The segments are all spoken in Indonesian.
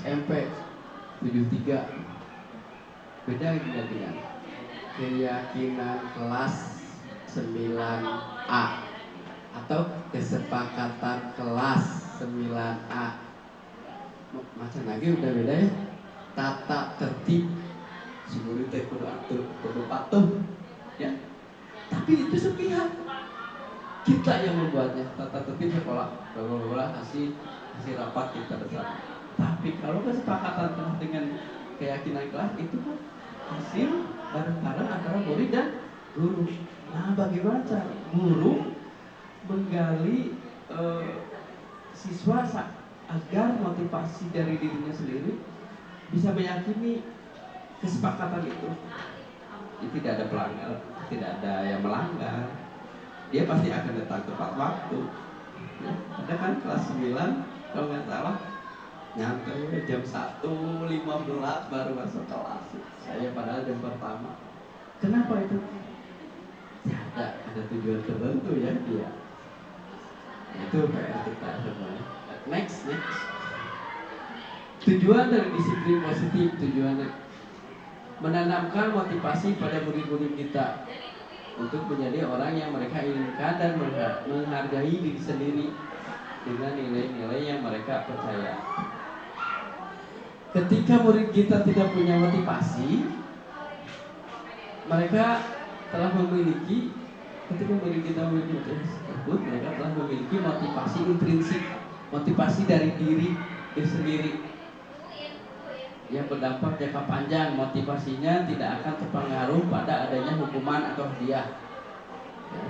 SMP 73. Beda dengan keyakinan kelas 9A atau kesepakatan kelas 9A. Macam lagi udah beda ya. Tata tertib si murid teh kudu atur, kudu patuh ya. Tapi itu sepihak. Kita yang membuatnya. Tata tertib sekolah, bla hasil rapat kita bersama. Tapi kalau kesepakatan dengan keyakinan kelas itu kan hasil bareng-bareng antara murid dan guru. Nah, bagaimana cara guru menggali siswa agar motivasi dari dirinya sendiri bisa meyakini kesepakatan itu? Jadi tidak ada pelanggar, tidak ada yang melanggar. Dia pasti akan datang tepat waktu. Ya, ada kan kelas 9 kalau nggak salah nyantai jam 1:15 baru masuk kelas. Saya padahal jam pertama. Kenapa itu? Ada tujuan tertentu ya dia. Itu PR kita semuanya. Next. Tujuan dari disiplin positif, tujuannya menanamkan motivasi pada murid-murid kita untuk menjadi orang yang mereka inginkan dan menghargai diri sendiri dengan nilai-nilai yang mereka percaya. Ketika murid kita tidak punya motivasi, mereka telah memiliki mereka telah memiliki motivasi intrinsik, motivasi dari diri sendiri yang berdampak jangka panjang. Motivasinya tidak akan terpengaruh pada adanya hukuman atau hadiah. Ya.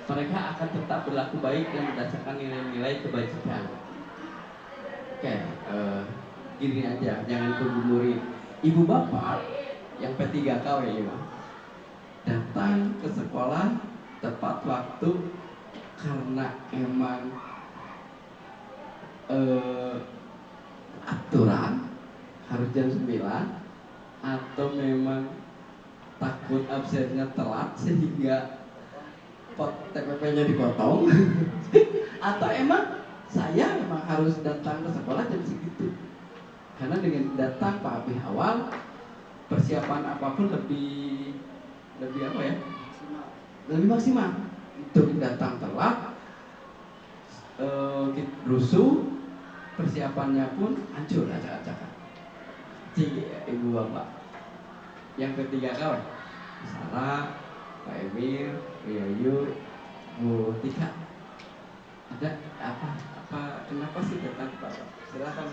Mereka akan tetap berlaku baik dan berdasarkan nilai-nilai kebajikan. Oke, gini aja, jangan tunggu murid. Ibu bapak yang P3K ya, datang ke sekolah tepat waktu karena emang aturan harus jam 9 atau memang takut absennya telat sehingga TPP-nya dipotong atau emang saya memang harus datang ke sekolah jam segitu. Karena dengan datang lebih awal, persiapan apapun lebih apa ya? Lebih maksimal. Untuk datang telat, rusuh, persiapannya pun hancur acak-acakan. Ibu bapak yang ketiga kawan Sarah, Pak Emir, Yayu, Bu Tika, ada apa kenapa sih datang Pak? Silakan.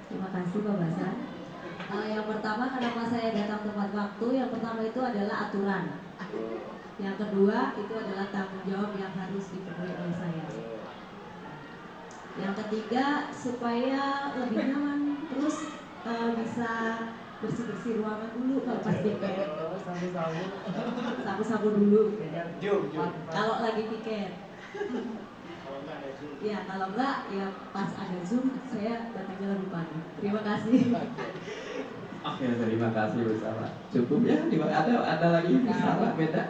Terima kasih Pak Basan. Yang pertama, kenapa saya datang tepat waktu? Yang pertama itu adalah aturan. Yang kedua itu adalah tanggung jawab yang harus dipenuhi oleh saya. Yang ketiga, supaya lebih nyaman, terus bisa bersih-bersih ruangan dulu kalau pas piket. Sapu-sapu dulu. Kalau lagi piket. Ya, kalau enggak, ya pas ada Zoom, saya datangnya lebih pagi. Terima kasih. Oke, terima kasih Bu Sarah. Cukup ya? Ada lagi Bu Sarah beda?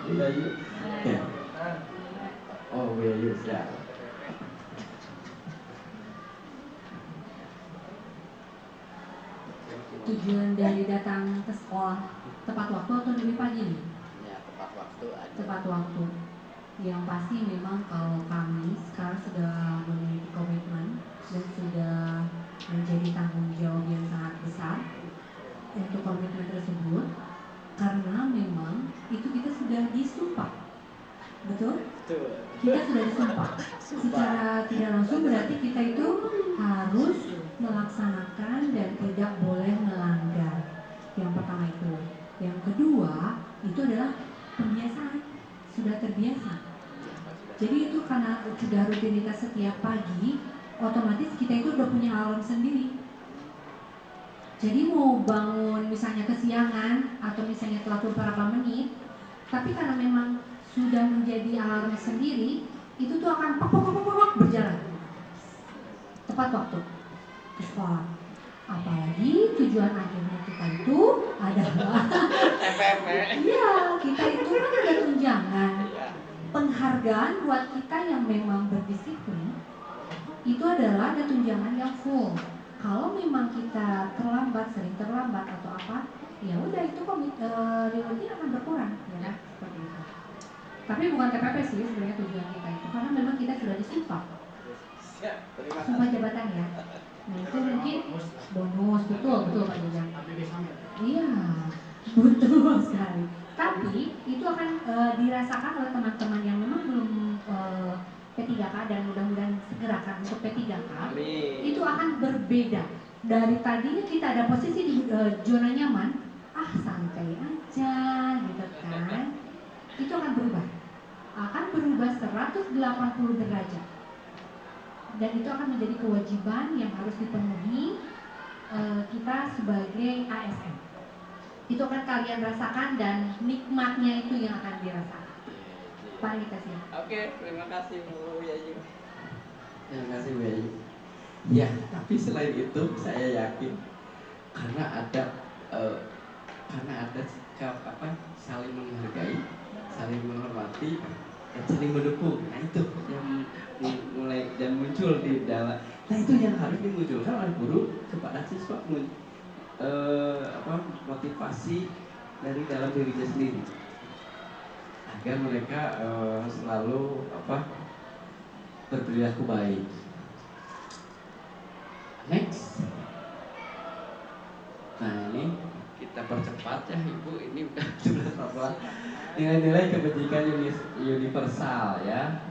Beda yuk. Oke. Oh, Bu Yayu ya. Tujuan dari datang ke sekolah tepat waktu atau lebih pagi nih? Ya, tepat waktu aja. Tepat waktu. Yang pasti memang kalau kami sekarang sudah memiliki komitmen dan sudah menjadi tanggung jawab yang sangat besar untuk komitmen tersebut, karena memang itu kita sudah disumpah. Betul? Kita sudah disumpah. Secara tidak langsung berarti kita itu harus melaksanakan dan tidak boleh melanggar. Yang pertama itu. Yang kedua itu adalah pembiasaan. Sudah terbiasa. Jadi itu karena sudah rutinitas setiap pagi, otomatis kita itu udah punya alarm sendiri. Jadi mau bangun misalnya kesiangan atau misalnya telat beberapa menit, tapi karena memang sudah menjadi alarm sendiri, itu tuh akan pok berjalan tepat waktu ke sekolah. Apalagi tujuan akhirnya kita itu adalah iya, kita itu kan ada tunjangan, penghargaan buat kita yang memang berdisiplin. itu adalah ada tunjangan yang full. Kalau memang kita terlambat, sering terlambat atau apa, ya udah itu rewardnya akan berkurang, ya kan? Seperti itu. Tapi bukan TPP sih sebenarnya tujuan kita itu, karena memang kita sudah disumpah. Sumpah jabatan ya. Nah itu mungkin bonus, betul Pak Jajang. Iya, betul sekali. Tapi itu akan dirasakan oleh teman-teman yang memang belum P3K dan mudah-mudahan segera kan untuk P3K. Itu akan berbeda. Dari tadinya kita ada posisi di zona nyaman, santai aja gitu kan. Itu akan berubah. Akan berubah 180 derajat. Dan itu akan menjadi kewajiban yang harus dipenuhi kita sebagai ASN. Itu akan kalian rasakan dan nikmatnya itu yang akan dirasakan. Pak Nikasi. Oke, terima kasih Bu Yayu. Terima kasih Bu Yayu. Ya, tapi selain itu saya yakin karena ada sikap saling menghargai, saling menghormati, dan saling mendukung. Nah itu yang mulai dan muncul di dalam. Nah itu yang harus dimunculkan oleh guru kepada siswa, motivasi dari dalam dirinya sendiri agar mereka selalu berperilaku baik. Next. Nah ini kita percepat ya Ibu, ini udah 17 nilai-nilai kebajikan universal ya.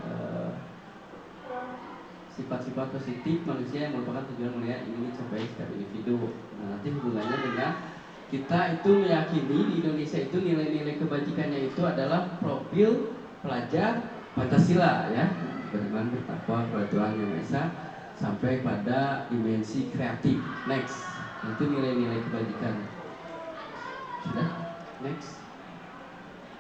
Sifat-sifat positif manusia yang merupakan tujuan mulia ingin dicapai setiap individu. Nah, nanti hubungannya dengan kita itu meyakini di Indonesia itu nilai-nilai kebajikannya itu adalah profil pelajar Pancasila ya, beriman, bertakwa kepada Tuhan Yang Maha Esa sampai pada dimensi kreatif. Next, itu nilai-nilai kebajikan. Sudah? Next.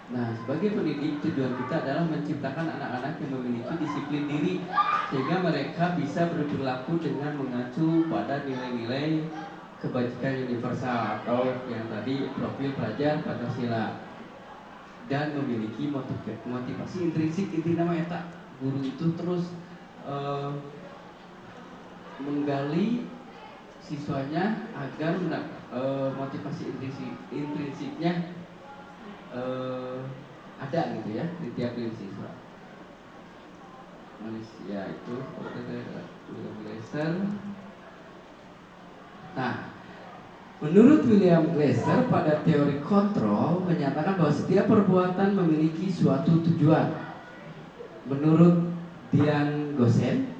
Nah, sebagai pendidik tujuan kita adalah menciptakan anak-anak yang memiliki disiplin diri sehingga mereka bisa berperilaku dengan mengacu pada nilai-nilai kebajikan universal atau yang tadi profil pelajar Pancasila dan memiliki motivasi intrinsik. Inti nama eta guru itu terus menggali siswanya agar motivasi intrinsiknya ada gitu ya di tiap diri siswa. Manusia itu William Glasser. Nah, menurut William Glasser pada teori kontrol menyatakan bahwa setiap perbuatan memiliki suatu tujuan. Menurut Dian Gosen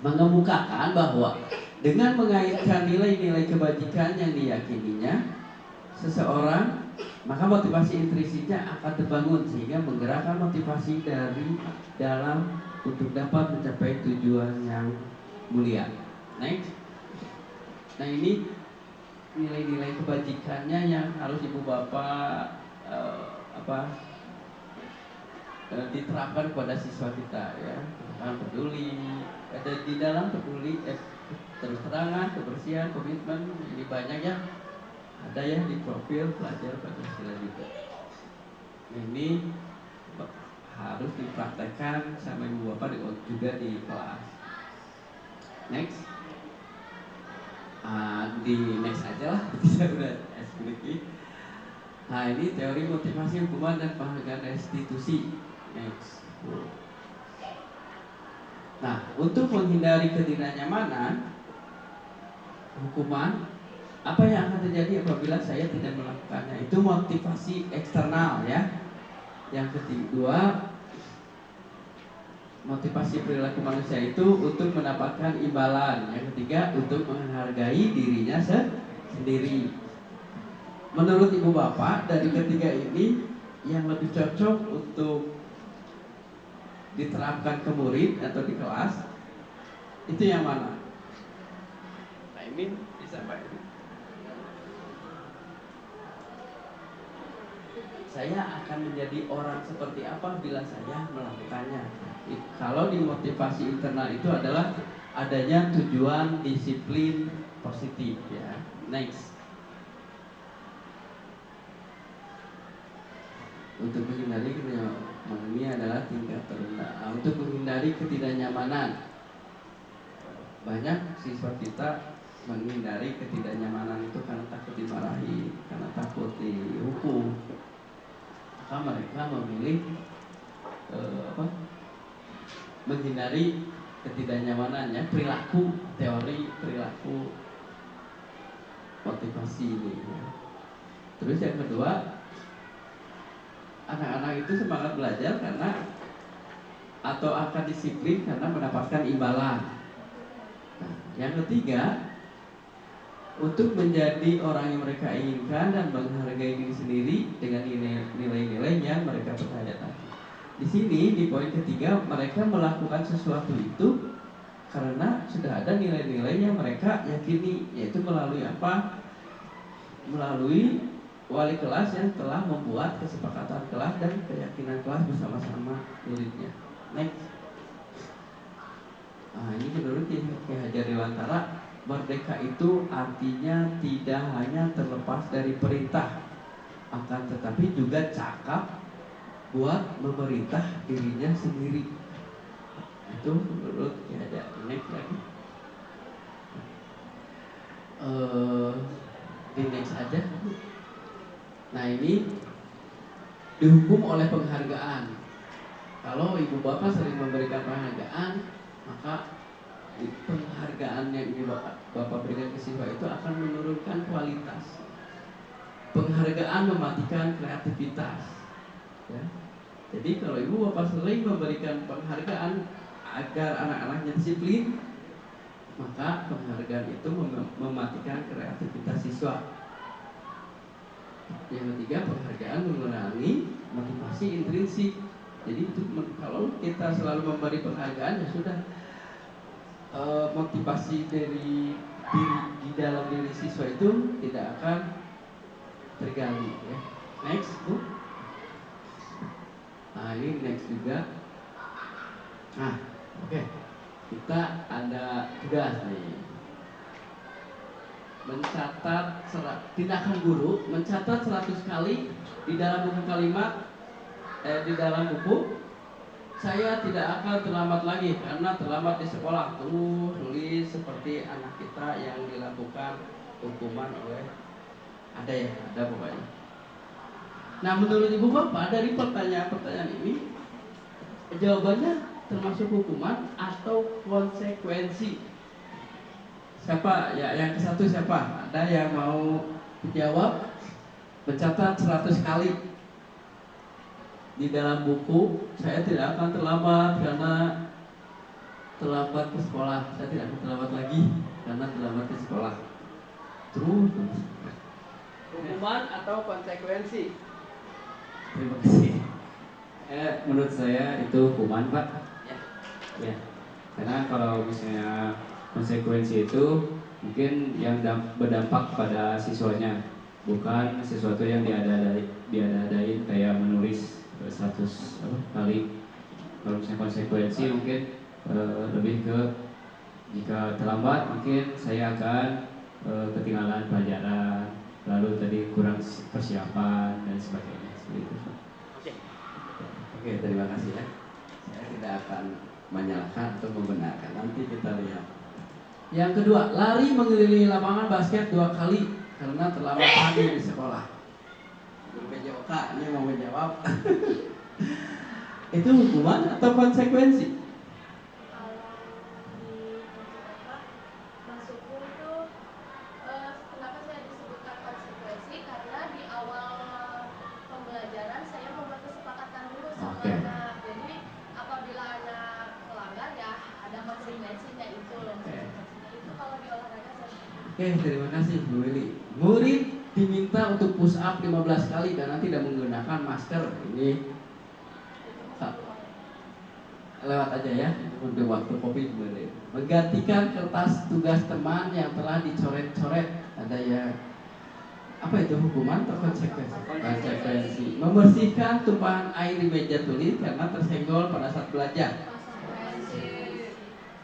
mengemukakan bahwa dengan mengaitkan nilai-nilai kebajikan yang diyakininya seseorang, maka motivasi intrinsiknya akan terbangun sehingga menggerakkan motivasi dari dalam untuk dapat mencapai tujuan yang mulia. Next. Nah ini nilai-nilai kebajikannya yang harus ibu bapak diterapkan kepada siswa kita ya. Peduli, ada di dalam peduli, terus terangan, kebersihan, komitmen, ini banyak ya. Ada ya di profil pelajar Pancasila juga. Ini harus dipraktekkan sama ibu bapak juga di kelas. Next. Di next aja lah, saya udah explique. Nah ini teori motivasi hukuman dan penghargaan restitusi. Next. Nah untuk menghindari ketidaknyamanan hukuman, apa yang akan terjadi apabila saya tidak melakukannya? Itu motivasi eksternal ya. Yang kedua, motivasi perilaku manusia itu untuk mendapatkan imbalan. Yang ketiga, untuk menghargai dirinya sendiri. Menurut ibu bapak, dari ketiga ini yang lebih cocok untuk diterapkan ke murid atau di kelas itu yang mana? Nah ini bisa Pak. Saya akan menjadi orang seperti apa bila saya melakukannya. Kalau di motivasi internal itu adalah adanya tujuan disiplin positif ya. Next. Untuk menghindari ketidaknyamanan ini adalah tingkat terendah. Untuk menghindari ketidaknyamanan, banyak siswa kita menghindari ketidaknyamanan itu karena takut dimarahi, karena takut dihukum. Maka mereka memilih menghindari ketidaknyamanannya, perilaku, teori perilaku motivasi ini. Terus yang kedua, anak-anak itu semangat belajar karena atau akan disiplin karena mendapatkan imbalan. Nah, yang ketiga, untuk menjadi orang yang mereka inginkan dan menghargai diri sendiri dengan nilai-nilai yang mereka percaya tadi. Di sini di poin ketiga, mereka melakukan sesuatu itu karena sudah ada nilai-nilai yang mereka yakini, yaitu melalui apa? Melalui wali kelas yang telah membuat kesepakatan kelas dan keyakinan kelas bersama-sama muridnya. Next. Nah, ini menurut Ki Hajar Dewantara, merdeka itu artinya tidak hanya terlepas dari perintah, akan tetapi juga cakap buat memerintah dirinya sendiri. Itu menurut Ki Hajar. Next lagi. Di next aja. Nah, ini dihukum oleh penghargaan. Kalau ibu bapak sering memberikan penghargaan, maka penghargaan yang ibu bapak berikan ke siswa itu akan menurunkan kualitas. Penghargaan mematikan kreativitas. Ya. Jadi kalau ibu bapak sering memberikan penghargaan agar anak-anaknya disiplin, maka penghargaan itu mematikan kreativitas siswa. Yang ketiga, penghargaan mengurangi motivasi intrinsik. Jadi itu kalau kita selalu memberi penghargaan, ya sudah, motivasi dari di dalam diri siswa itu tidak akan tergali. Ya. Next, Bu. Nah, ini next juga. Nah, oke. Kita ada tugas nih. Mencatat tindakan guru, mencatat 100 kali di dalam buku kalimat, di dalam buku. Saya tidak akan terlambat lagi karena terlambat di sekolah. Tulis seperti anak kita yang dilakukan hukuman oleh ada pokoknya. Nah, menurut ibu bapak dari pertanyaan-pertanyaan ini, jawabannya termasuk hukuman atau konsekuensi? Siapa ya yang ke satu siapa? Ada yang mau menjawab? Mencatat 100 kali di dalam buku, saya tidak akan terlambat karena terlambat ke sekolah. Saya tidak akan terlambat lagi karena terlambat ke sekolah. Terus hukuman atau konsekuensi? Terima kasih. Menurut saya itu hukuman, Pak. Ya. Karena kalau misalnya konsekuensi itu mungkin yang berdampak pada siswanya, bukan sesuatu yang diada-adain kayak menulis 100 kali. Kalau misalnya konsekuensi mungkin lebih ke jika terlambat mungkin saya akan ketinggalan pelajaran, lalu tadi kurang persiapan dan sebagainya seperti itu. Oke, terima kasih ya. Saya tidak akan menyalahkan atau membenarkan. Nanti kita lihat. Yang kedua, lari mengelilingi lapangan basket 2 kali karena terlambat pagi di sekolah. Guru PJOK ini mau menjawab. Itu hukuman atau konsekuensi? Oke, terima kasih Bu Willy. Murid diminta untuk push up 15 kali karena tidak menggunakan masker. Ini lewat aja ya, untuk waktu Covid boleh. Menggantikan kertas tugas teman yang telah dicoret-coret. Ada ya, apa itu hukuman atau konsekuensi? Konsekuensi. Membersihkan tumpahan air di meja tulis karena tersenggol pada saat belajar.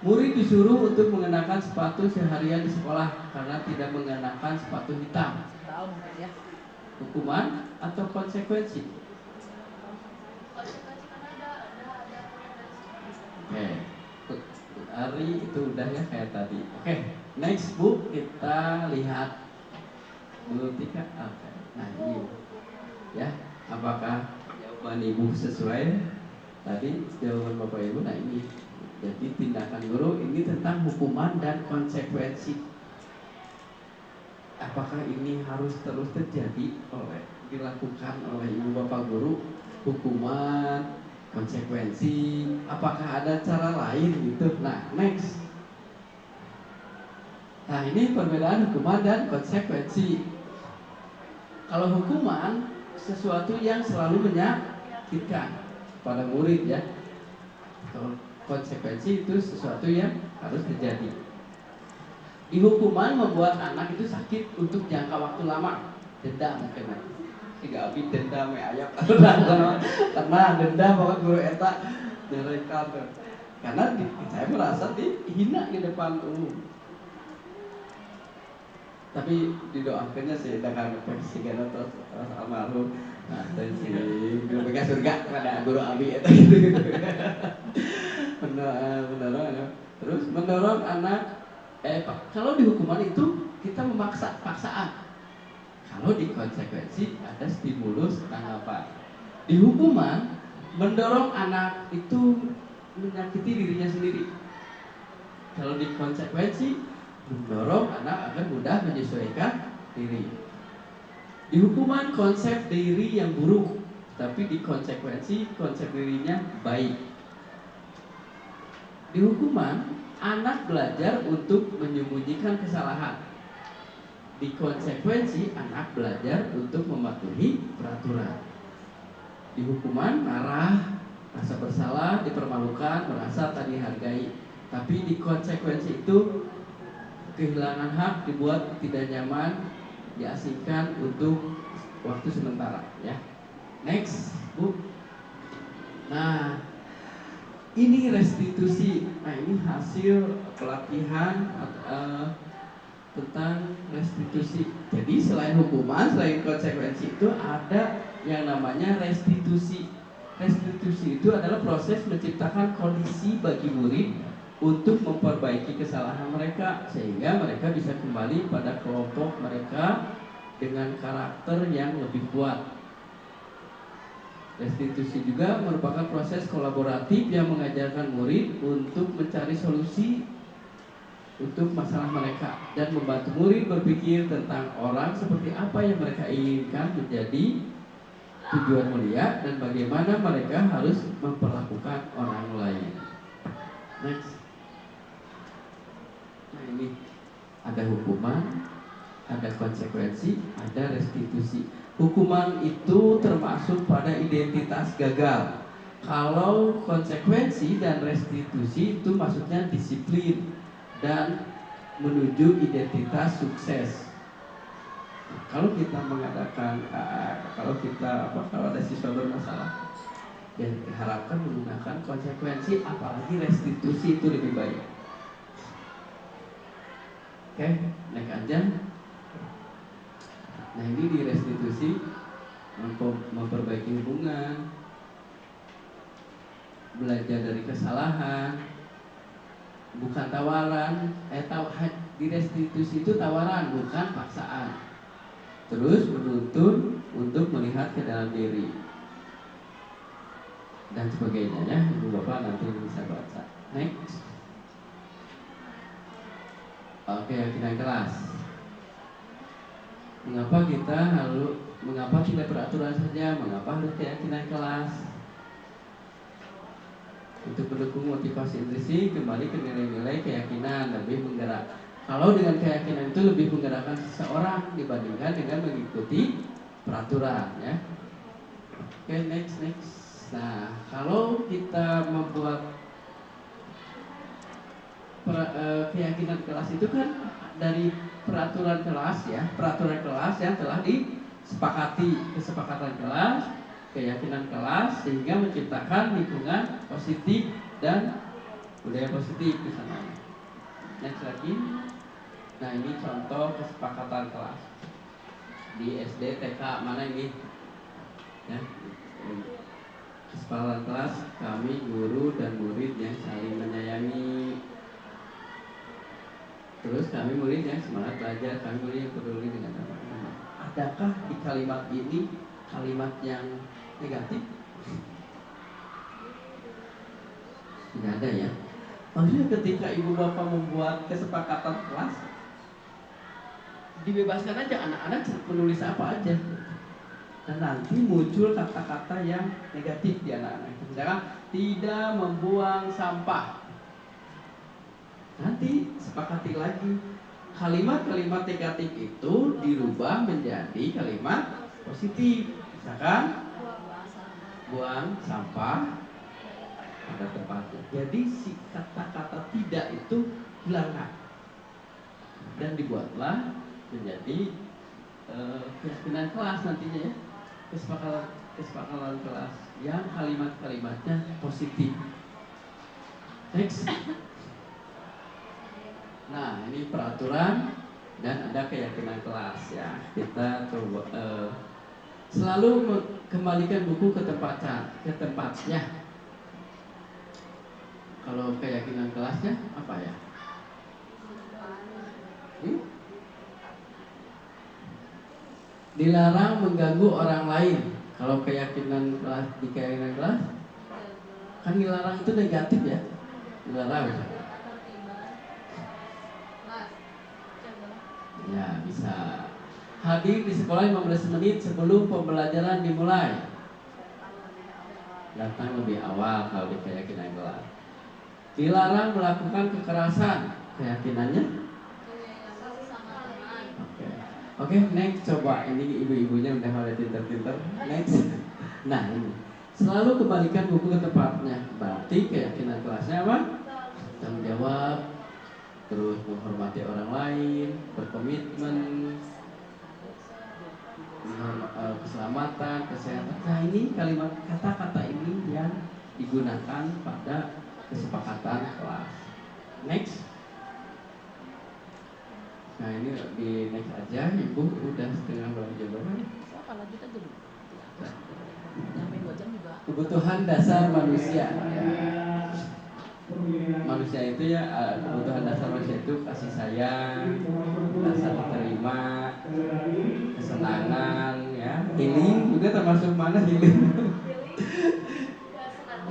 Murid disuruh untuk mengenakan sepatu seharian di sekolah karena tidak mengenakan sepatu hitam. Hukuman atau konsekuensi? Oke, Ari itu udah ya kayak tadi. Oke, next Bu kita lihat Bu Tika. Oke, nah ini ya, apakah jawaban Ibu sesuai tadi jawaban Bapak Ibu? Nah ini, jadi tindakan guru ini tentang hukuman dan konsekuensi. Apakah ini harus terus terjadi dilakukan oleh Ibu Bapak guru, hukuman, konsekuensi, apakah ada cara lain gitu? Nah next, nah ini perbedaan hukuman dan konsekuensi. Kalau hukuman sesuatu yang selalu menyakitkan pada murid ya. Kalau konsekuensi itu sesuatu yang harus terjadi. Di hukuman membuat anak itu sakit untuk jangka waktu lama. Denda mungkin. Tiga abi denda me ayam karena denda bahwa guru eta direkam. Karena saya merasa dihina di depan umum. Tapi didoakannya sih dengan si Gana terus almarhum. Nah, dan si guru bekas surga pada guru abi itu gitu. Mendorong terus mendorong anak kalau di hukuman itu kita memaksa paksaan. Kalau di konsekuensi ada stimulus tanggapan. Di hukuman mendorong anak itu menyakiti dirinya sendiri. Kalau di konsekuensi mendorong anak agar mudah menyesuaikan diri. Di hukuman konsep diri yang buruk, tapi di konsekuensi konsep dirinya baik. Di hukuman anak belajar untuk menyembunyikan kesalahan. Di konsekuensi anak belajar untuk mematuhi peraturan. Di hukuman marah, rasa bersalah, dipermalukan, merasa tak dihargai. Tapi di konsekuensi itu kehilangan hak, dibuat tidak nyaman, diasingkan untuk waktu sementara ya. Next, Bu. Nah, ini restitusi. Nah, ini hasil pelatihan tentang restitusi. Jadi selain hukuman, selain konsekuensi itu ada yang namanya restitusi. Restitusi itu adalah proses menciptakan kondisi bagi murid untuk memperbaiki kesalahan mereka sehingga mereka bisa kembali pada kelompok mereka dengan karakter yang lebih kuat. Restitusi juga merupakan proses kolaboratif yang mengajarkan murid untuk mencari solusi untuk masalah mereka dan membantu murid berpikir tentang orang seperti apa yang mereka inginkan menjadi tujuan mulia dan bagaimana mereka harus memperlakukan orang lain. Next. Nah ini ada hukuman, ada konsekuensi, ada restitusi. Hukuman itu termasuk pada identitas gagal. Kalau konsekuensi dan restitusi itu maksudnya disiplin dan menuju identitas sukses. Kalau kita mengadakan, kalau ada siswa bermasalah, ya diharapkan menggunakan konsekuensi, apalagi restitusi itu lebih baik. Oke, naik aja. Nah ini di restitusi memperbaiki hubungan, belajar dari kesalahan, bukan tawaran. Di restitusi itu tawaran, bukan paksaan. Terus menuntun untuk melihat ke dalam diri dan sebagainya ya. Ibu bapak nanti bisa baca. Next. Oke, keyakinan kelas. Mengapa tidak peraturan saja? Mengapa harus keyakinan kelas? Untuk mendukung motivasi intrinsik, kembali ke nilai-nilai keyakinan, lebih menggerak. Kalau dengan keyakinan itu lebih menggerakkan seseorang dibandingkan dengan mengikuti peraturan ya. Oke, next. Nah, kalau kita membuat keyakinan kelas itu kan dari peraturan kelas ya, peraturan kelas yang telah disepakati, kesepakatan kelas, keyakinan kelas, sehingga menciptakan lingkungan positif dan budaya positif di sana. Next lagi. Nah ini contoh kesepakatan kelas di SD, TK, mana ini? Ya, kesepakatan kelas kami guru dan murid yang saling menyayangi. Terus kami murid yang semangat belajar, kami murid yang peduli dengan anak-anak. Adakah di kalimat ini kalimat yang negatif? Tidak ada ya. Maksudnya ketika ibu bapak membuat kesepakatan kelas, dibebaskan aja anak-anak menulis apa aja. Dan nanti muncul kata-kata yang negatif di anak-anak. Misalkan tidak membuang sampah. Nanti sepakati lagi kalimat-kalimat negatif itu dirubah menjadi kalimat positif. Misalkan buang sampah pada tempatnya. Jadi si kata-kata tidak itu hilangkan dan dibuatlah menjadi keyakinan kelas nantinya ya, kesepakatan kelas yang kalimat-kalimatnya positif. Next. Nah, ini peraturan dan ada keyakinan kelas ya. Kita coba selalu kembalikan buku ke tempatnya. Kalau keyakinan kelasnya apa ya? Dilarang mengganggu orang lain. Kalau keyakinan kelas, di keyakinan kelas kan dilarang itu negatif ya. Dilarang. Ya, bisa. Hadir di sekolah 15 menit sebelum pembelajaran dimulai. Datang lebih awal kalau di keyakinan kelas. Dilarang melakukan kekerasan. Keyakinannya? Oke, next. Coba, ini ibu-ibunya udah pada pinter-pinter. Next. Nah, ini selalu kembalikan buku ke tempatnya. Berarti keyakinan kelasnya apa? Tanggung jawab, terus menghormati orang lain, berkomitmen, keselamatan, kesehatan. Nah, ini kalimat kata-kata ini yang digunakan pada kesepakatan kelas. Next. Nah, ini di next aja. Ibu udah setengah jam berapa? Lanjut aja dulu. Sampai 2 jam juga. Kebutuhan dasar manusia. Manusia itu ya, kebutuhan dasar manusia itu kasih sayang, rasa diterima, kesenangan, ya, healing juga termasuk mana healing?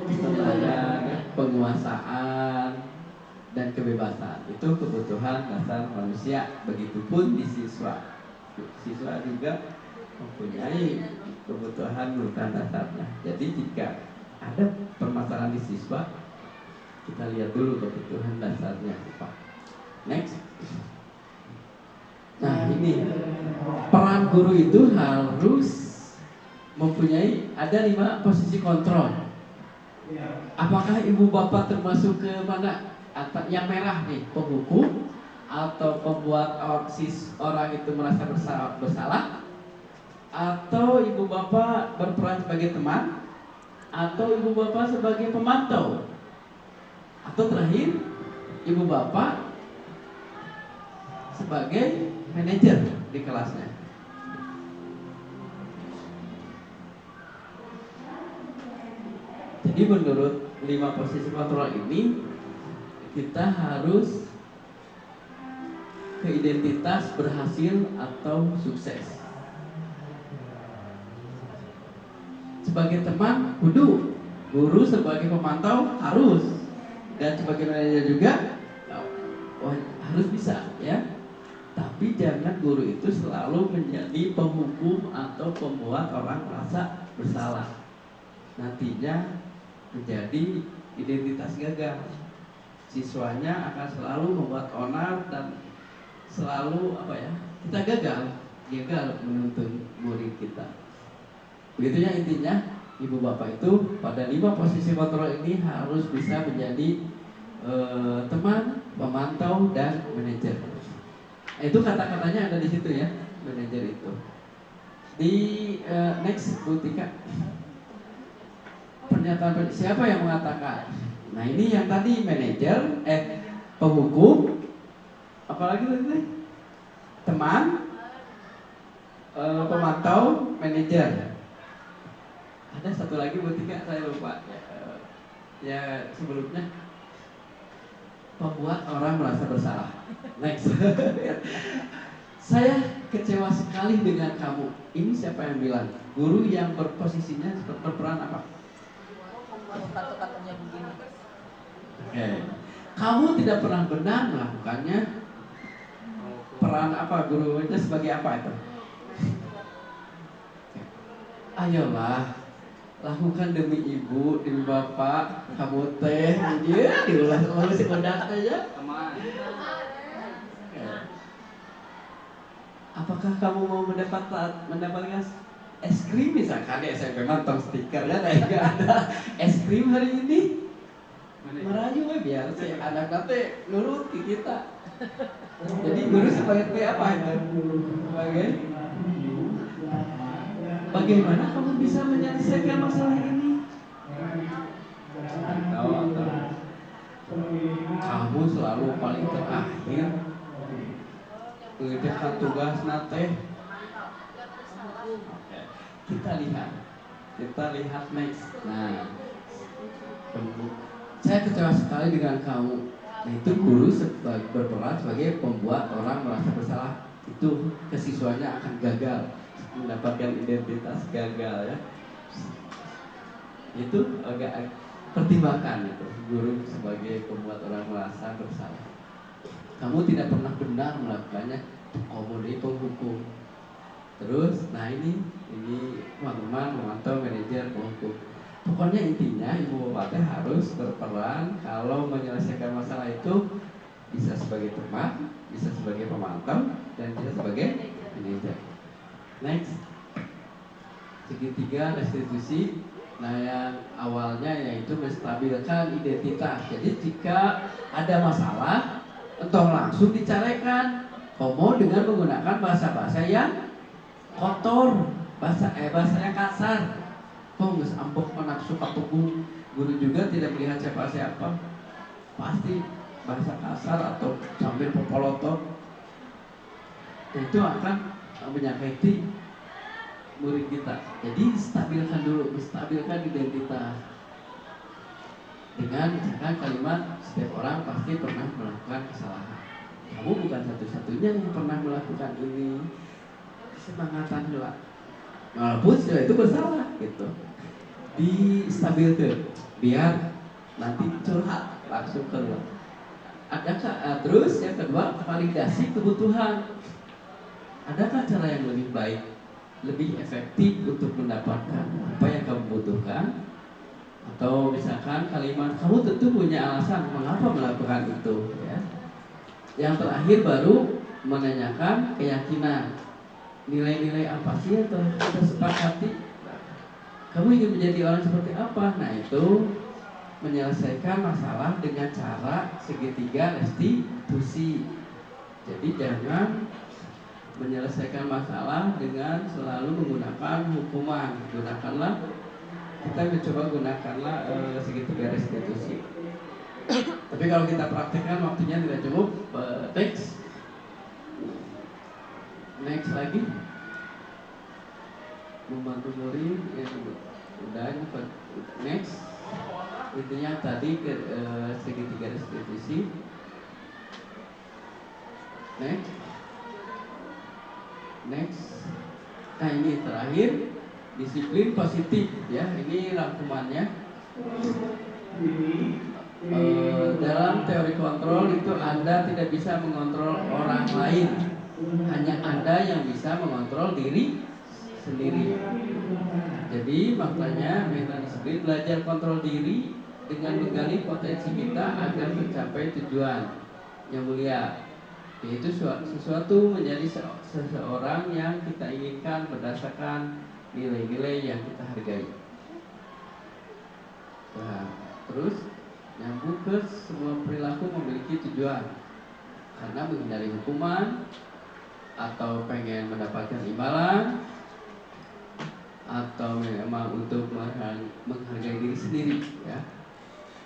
Kesenangan, penguasaan, dan kebebasan itu kebutuhan dasar manusia. Begitupun di siswa. Siswa juga mempunyai kebutuhan dasarnya. Jadi jika ada permasalahan di siswa, kita lihat dulu kebutuhan dasarnya apa. Next. Nah, ini peran guru itu harus mempunyai ada 5 posisi kontrol. Apakah ibu bapak termasuk ke mana? Yang merah nih, penghukum atau pembuat orang itu merasa bersalah, atau ibu bapak berperan sebagai teman, atau ibu bapak sebagai pemantau, atau terakhir ibu bapak sebagai manajer di kelasnya. Jadi menurut 5 posisi kontrol ini kita harus ke identitas berhasil atau sukses. Sebagai teman kudu, guru sebagai pemantau harus, dan sebagai manajer juga harus bisa ya. Tapi jangan guru itu selalu menjadi penghukum atau pembuat orang merasa bersalah. Nantinya menjadi identitas gagal. Siswanya akan selalu membuat onar dan selalu kita gagal menuntun murid kita. Begitu ya intinya. Ibu bapak itu pada 5 posisi kontrol ini harus bisa menjadi teman, pemantau, dan manajer. Itu kata-katanya ada di situ ya, manajer itu. Di next Bu Tika. Pernyataan siapa yang mengatakan? Nah, ini yang tadi manajer, penghukum, apalagi tadi? Teman, pemantau, manajer. Ada satu lagi Bu Tika, saya lupa. Ya sebelumnya membuat orang merasa bersalah. Next. Saya kecewa sekali dengan kamu. Ini siapa yang bilang? Guru yang berposisinya berperan apa? Kata-katanya begini. Oke. Kamu tidak pernah benar melakukannya. Peran apa gurunya sebagai apa itu? Ayolah, lakukan demi ibu, demi bapak, kamu teh, dia diulas-ulas si bedak aja. Apakah kamu mau mendapatkan es krim misalkan di SMP mantong stiker ya kayak gak ada es krim hari ini? Merayu biar si anak nanti nurut ke kita. Jadi guru sebagai apa itu? Bagaimana kamu bisa menyelesaikan masalah ini? Kamu selalu paling terakhir mengerjakan tugas nate. Kita lihat next. Nah, saya kecewa sekali dengan kamu. Nah, itu guru berperan sebagai pembuat orang merasa bersalah. Itu kesiswanya akan gagal, mendapatkan identitas gagal ya. Itu agak pertimbangkan itu guru sebagai pembuat orang merasa bersalah. Kamu tidak pernah benar melakukannya, kamu ini penghukum. Terus, nah ini teman-teman, memantau manajer penghukum. Pokoknya intinya ibu bapak harus berperan kalau menyelesaikan masalah itu bisa sebagai teman, bisa sebagai pemantau, dan bisa sebagai manajer. Next, segitiga restitusi. Nah yang awalnya yaitu menstabilkan identitas. Jadi jika ada masalah, entong langsung dicarikan. Komo dengan menggunakan bahasa-bahasa yang kotor, bahasa yang kasar. Kok nggak ampuk menafsu kapegu. Guru juga tidak melihat siapa-siapa. Pasti bahasa kasar atau sambil popolotot. Itu akan menyakiti murid kita. Jadi stabilkan dulu, stabilkan identitas. Dengan misalkan kalimat setiap orang pasti pernah melakukan kesalahan. Kamu bukan satu-satunya yang pernah melakukan ini. Semangatan juga. Walaupun sudah itu bersalah gitu. Distabilkan biar nanti curhat langsung keluar. Adakah terus yang kedua validasi kebutuhan. Adakah cara yang lebih baik, lebih efektif untuk mendapatkan apa yang kamu butuhkan? Atau misalkan kalimat kamu tentu punya alasan mengapa melakukan itu ya. Yang terakhir baru menanyakan keyakinan. Nilai-nilai apa sih yang telah kita sepakati? Kamu ingin menjadi orang seperti apa? Nah itu menyelesaikan masalah dengan cara segitiga restitusi. Jadi jangan menyelesaikan masalah dengan selalu menggunakan hukuman. Kita mencoba gunakanlah segitiga restitusi. Tapi kalau kita praktekkan waktunya tidak cukup. Next lagi. Membantu murid yang udah next. Intinya tadi segitiga restitusi. Next. Nah ini terakhir disiplin positif ya. Ini rangkumannya. Dalam teori kontrol itu Anda tidak bisa mengontrol orang lain. Hanya Anda yang bisa mengontrol diri sendiri. Jadi maknanya mental disiplin belajar kontrol diri dengan menggali potensi kita agar mencapai tujuan yang mulia, yaitu sesuatu menjadi seseorang yang kita inginkan berdasarkan nilai-nilai yang kita hargai. Nah, terus nyambung ke semua perilaku memiliki tujuan, karena menghindari hukuman atau pengen mendapatkan imbalan atau memang untuk menghargai diri sendiri ya.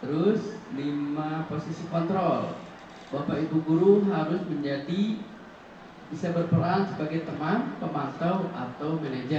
Terus 5 posisi kontrol. Bapak Ibu guru harus menjadi bisa berperan sebagai teman, pemantau atau manajer.